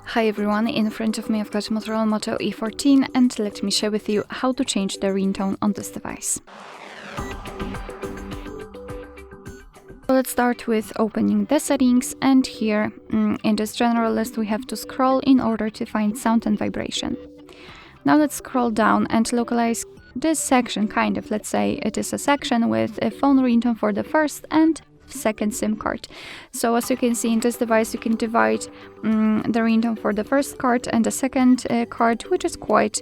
Hi everyone, in front of me I've got Motorola Moto E14 and let me share with you how to change the ringtone on this device. So let's start with opening the settings, and here in this general list we have to scroll in order to find sound and vibration. Now let's scroll down and localize this section, let's say it is a section with a phone ringtone for the first and second SIM card. So as you can see in this device you can divide the ringtone for the first card and the second card, which is quite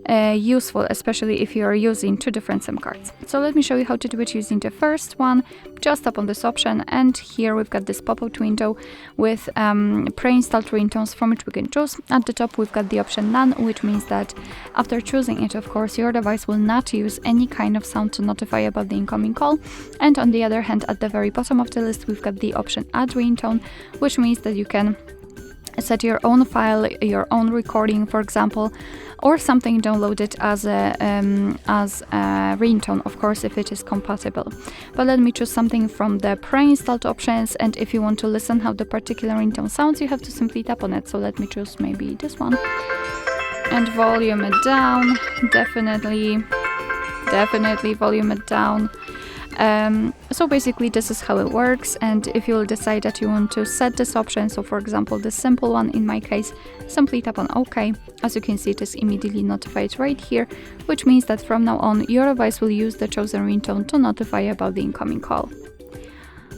useful, especially if you are using two different SIM cards. So let me show you how to do it using the first one. Just tap on this option, and here we've got this pop-out window with pre-installed ringtones from which we can choose. At the top we've got the option None, which means that after choosing it, of course, your device will not use any kind of sound to notify about the incoming call. And on the other hand, at the very bottom of the list we've got the option Add Ringtone, which means that you can set your own file, your own recording, for example, or something downloaded as a ringtone, of course, if it is compatible. But let me choose something from the pre-installed options, and if you want to listen how the particular ringtone sounds, you have to simply tap on it. So let me choose maybe this one and volume it down. Definitely volume it down. So basically this is how it works, and if you will decide that you want to set this option, so for example the simple one in my case, simply tap on OK. As you can see, it is immediately notified right here, which means that from now on your device will use the chosen ringtone to notify about the incoming call.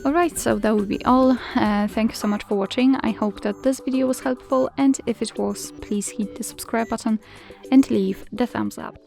Alright, so that will be all. Thank you so much for watching. I hope that this video was helpful, and if it was, please hit the subscribe button and leave the thumbs up.